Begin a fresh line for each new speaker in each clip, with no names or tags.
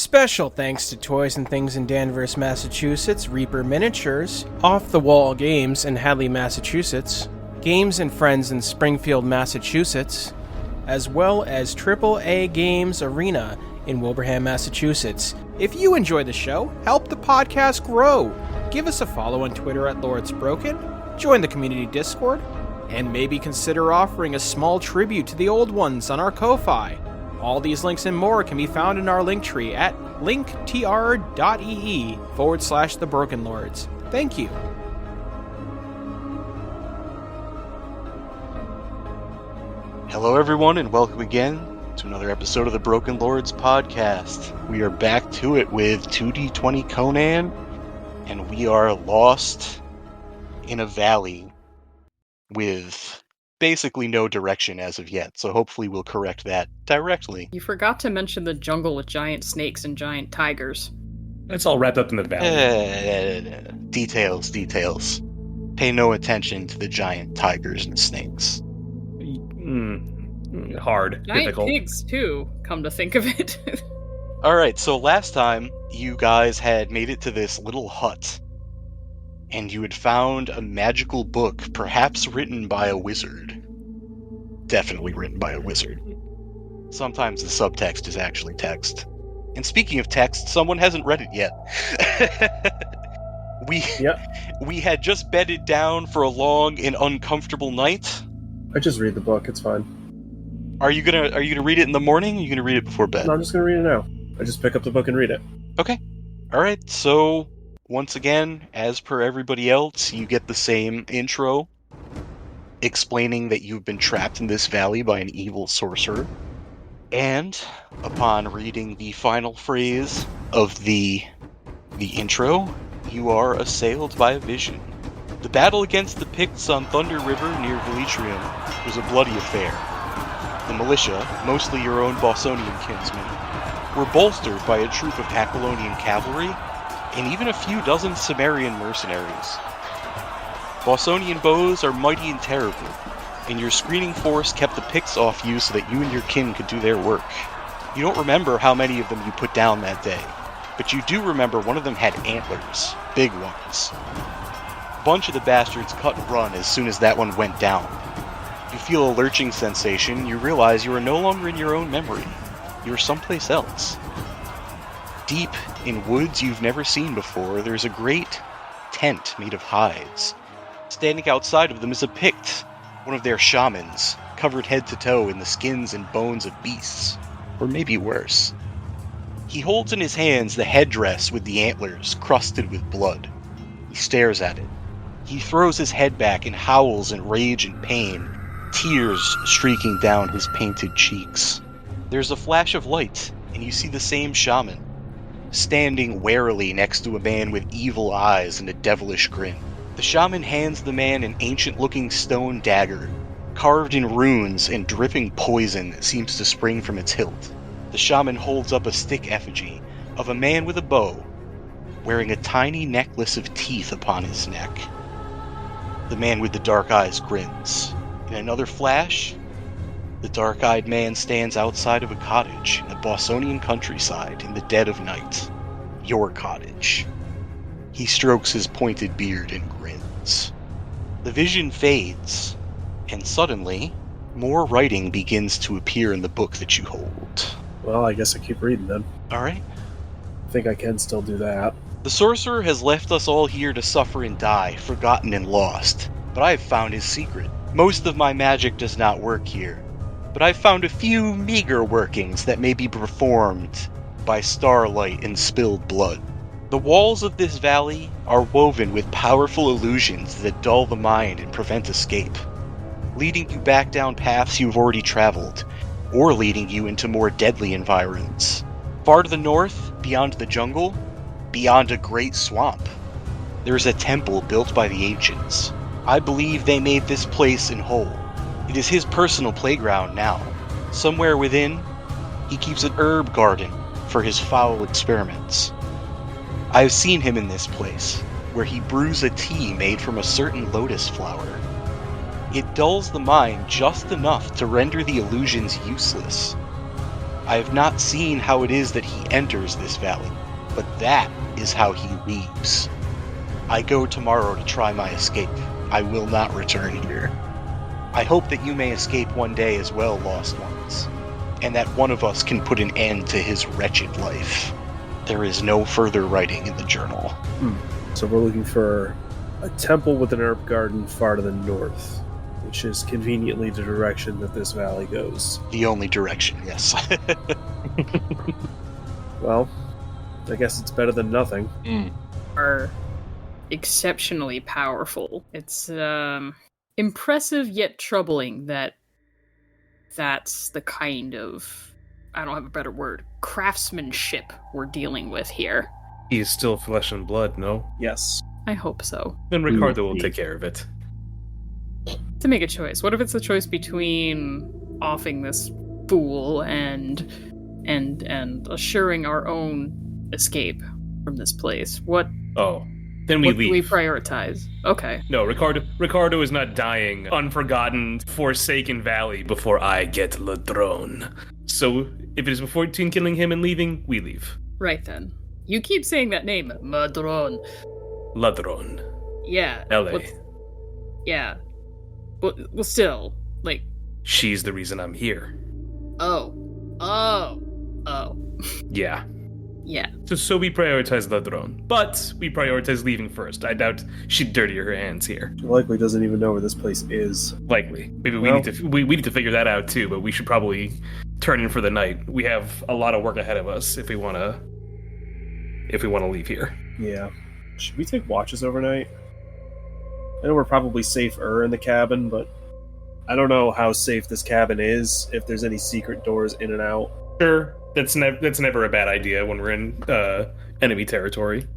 Special thanks to Toys and Things in Danvers, Massachusetts, Reaper Miniatures, Off the Wall Games in Hadley, Massachusetts, Games and Friends in Springfield, Massachusetts, as well as AAA Games Arena in Wilbraham, Massachusetts. If you enjoy the show, help the podcast grow. Give us a follow on Twitter at LordsBroken, join the community Discord, and maybe consider offering a small tribute to the old ones on our Ko-Fi. All these links and more can be found in our link tree at linktr.ee/thebrokenlords. Thank you.
Hello everyone, and welcome again to another episode of the Broken Lords podcast. We are back to it with 2D20 Conan, and we are lost in a valley with basically no direction as of yet, so hopefully we'll correct that directly.
You forgot to mention the jungle with giant snakes and giant tigers.
It's all wrapped up in the valley.
Details. Pay no attention to the giant tigers and snakes.
Hard.
Giant
difficult.
pigs, too, come to think of it.
Alright, so last time you guys had made it to this little hut, and you had found a magical book, perhaps written by a wizard. Definitely written by a wizard. Sometimes the subtext is actually text. And speaking of text, someone hasn't read it yet. We had just bedded down for a long and uncomfortable night.
I just read the book, it's fine.
Are you gonna read it in the morning, or are you gonna read it before bed?
No, I'm just gonna read it now. I just pick up the book and read it.
Okay. Alright, so once again, as per everybody else, you get the same intro, explaining that you've been trapped in this valley by an evil sorcerer. And upon reading the final phrase of the intro, you are assailed by a vision. The battle against the Picts on Thunder River near Velitrium was a bloody affair. The militia, mostly your own Bosonian kinsmen, were bolstered by a troop of Aquilonian cavalry and even a few dozen Cimmerian mercenaries. Bosonian bows are mighty and terrible, and your screening force kept the Picts off you so that you and your kin could do their work. You don't remember how many of them you put down that day, but you do remember one of them had antlers, big ones. A bunch of the bastards cut and run as soon as that one went down. You feel a lurching sensation, you realize you are no longer in your own memory. You are someplace else. Deep in woods you've never seen before, there's a great tent made of hides. Standing outside of them is a Pict, one of their shamans, covered head to toe in the skins and bones of beasts, or maybe worse. He holds in his hands the headdress with the antlers crusted with blood. He stares at it. He throws his head back and howls in rage and pain, tears streaking down his painted cheeks. There's a flash of light, and you see the same shaman, standing warily next to a man with evil eyes and a devilish grin. The shaman hands the man an ancient-looking stone dagger, carved in runes and dripping poison that seems to spring from its hilt. The shaman holds up a stick effigy of a man with a bow, wearing a tiny necklace of teeth upon his neck. The man with the dark eyes grins. In another flash, the dark-eyed man stands outside of a cottage in the Bosonian countryside in the dead of night. Your cottage. He strokes his pointed beard and grins. The vision fades, and suddenly, more writing begins to appear in the book that you hold.
Well, I guess I keep reading then.
Alright.
I think I can still do that.
The sorcerer has left us all here to suffer and die, forgotten and lost. But I have found his secret. Most of my magic does not work here, but I've found a few meager workings that may be performed by starlight and spilled blood. The walls of this valley are woven with powerful illusions that dull the mind and prevent escape, leading you back down paths you've already traveled, or leading you into more deadly environs. Far to the north, beyond the jungle, beyond a great swamp, there is a temple built by the ancients. I believe they made this place in whole. It is his personal playground now. Somewhere within, he keeps an herb garden for his foul experiments. I have seen him in this place, where he brews a tea made from a certain lotus flower. It dulls the mind just enough to render the illusions useless. I have not seen how it is that he enters this valley, but that is how he leaves. I go tomorrow to try my escape. I will not return here. I hope that you may escape one day as well, lost ones, and that one of us can put an end to his wretched life. There is no further writing in the journal.
So we're looking for a temple with an herb garden far to the north, which is conveniently the direction that this valley goes.
The only direction, yes.
Well, I guess it's better than nothing.
Are exceptionally powerful. It's impressive yet troubling that that's the kind of, I don't have a better word, craftsmanship we're dealing with here.
He is still flesh and blood, no?
Yes.
I hope so.
Then Ricardo will take care of it.
To make a choice. What if it's a choice between offing this fool and assuring our own escape from this place? What
Then we
do
leave.
we prioritize? Okay.
No, Ricardo is not dying, unforgotten, forsaken valley before I get the throne. So, if it is between killing him and leaving, we leave.
Right then. You keep saying that name, Madron.
Ladron.
Yeah.
LA.
Yeah. Well, still, like...
She's the reason I'm here.
Oh.
Yeah.
Yeah.
So we prioritize Ladron. But we prioritize leaving first. I doubt she'd dirty her hands here.
She likely doesn't even know where this place is.
Likely. Maybe
Well-
we need to figure that out too, but we should probably turn in for the night. We have a lot of work ahead of us if we wanna leave here.
Yeah. Should we take watches overnight? I know we're probably safer in the cabin, but I don't know how safe this cabin is, if there's any secret doors in and out.
Sure. That's never a bad idea when we're in enemy territory.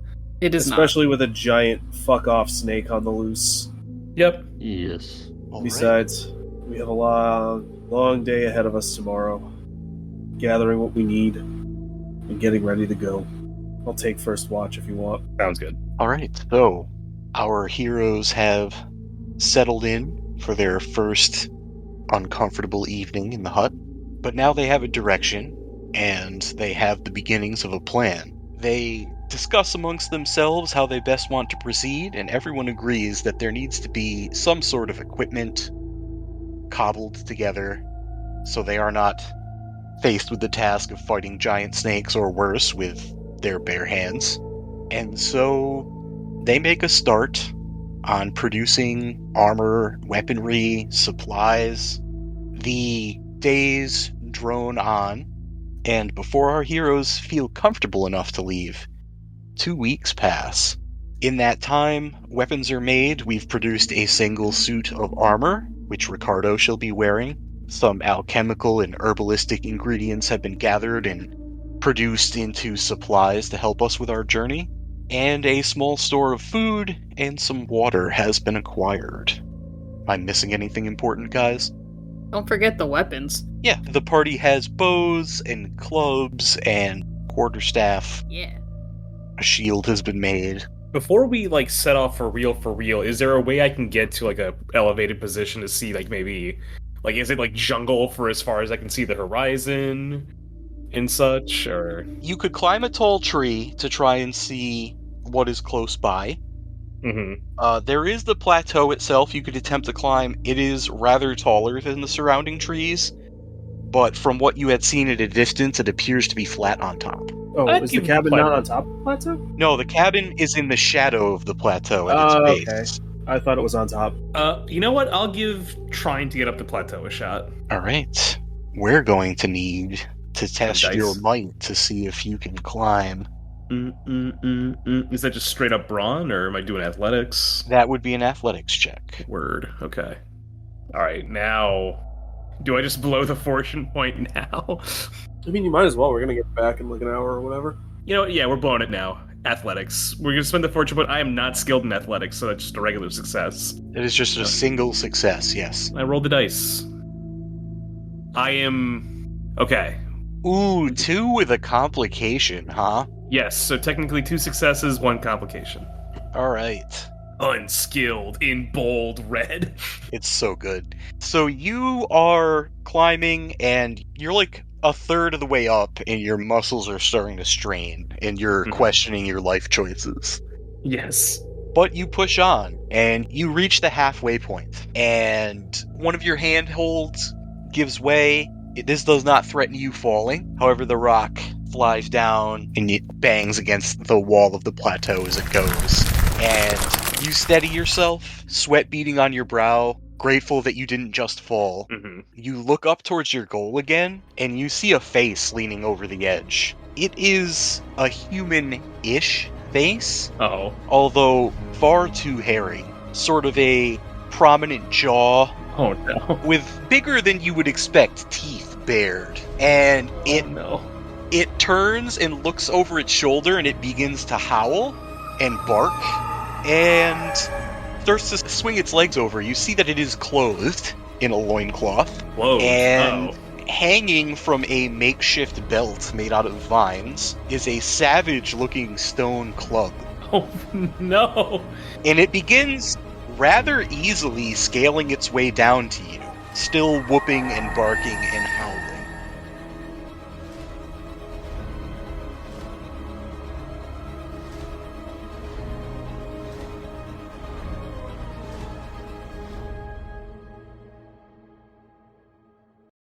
It is
Especially with a giant fuck-off snake on the loose.
Yep.
Yes.
All right.
Besides, we have a long day ahead of us tomorrow. Gathering what we need and getting ready to go. I'll take first watch if you want.
Sounds good.
All right, so our heroes have settled in for their first uncomfortable evening in the hut, but now they have a direction, and they have the beginnings of a plan. They discuss amongst themselves how they best want to proceed, and everyone agrees that there needs to be some sort of equipment cobbled together so they are not faced with the task of fighting giant snakes or worse with their bare hands. And so they make a start on producing armor, weaponry, supplies. The days drone on, and before our heroes feel comfortable enough to leave, 2 weeks pass. In that time, weapons are made. We've produced a single suit of armor, which Ricardo shall be wearing. Some alchemical and herbalistic ingredients have been gathered and produced into supplies to help us with our journey, and a small store of food and some water has been acquired. Am I missing anything important, guys?
Don't forget the weapons.
Yeah, the party has bows and clubs and quarterstaff.
Yeah.
A shield has been made.
Before we set off for real, is there a way I can get to a elevated position to see maybe is it jungle for as far as I can see the horizon and such, or
You could climb a tall tree to try and see what is close by. There is the plateau itself you could attempt to climb. It is rather taller than the surrounding trees, but from what you had seen at a distance, it appears to be flat on top.
Oh,
I'd
is the
give
cabin
plateau.
not on top of the plateau?
No, the cabin is in the shadow of the plateau at its
Oh,
base.
okay. I thought it was on top.
you know what? I'll give trying to get up the plateau a shot.
All right. We're going to need to test
dice.
your might to see if you can climb.
Is that just straight up brawn, or am I doing athletics?
That would be an athletics check.
Word. Okay. All right. Now, do I just blow the fortune point now?
I mean, you might as well. We're going to get back in an hour or whatever.
You know what? Yeah, we're blowing it now. Athletics. We're gonna spend the fortune point. I am not skilled in athletics, so that's just a regular success.
It is just a single success, yes.
I rolled the dice. I am okay.
Ooh, 2 with a complication, huh?
Yes, so technically 2 successes, 1 complication.
All right.
Unskilled in bold red.
It's so good. So you are climbing, and you're a third of the way up, and your muscles are starting to strain, and you're questioning your life choices.
Yes.
But you push on, and you reach the halfway point, and one of your handholds gives way. This does not threaten you falling. However, the rock flies down and it bangs against the wall of the plateau as it goes. And you steady yourself, sweat beading on your brow, grateful that you didn't just fall.
Mm-hmm.
You look up towards your goal again, and you see a face leaning over the edge. It is a human-ish face,
Uh-oh.
although far too hairy. Sort of a prominent jaw
Oh no.
with bigger than you would expect teeth bared. And it turns and looks over its shoulder, and it begins to howl and bark and starts to swing its legs over. You see that it is clothed in a loincloth.
Whoa.
And hanging from a makeshift belt made out of vines is a savage-looking stone club.
Oh no.
And it begins rather easily scaling its way down to you, still whooping and barking and howling.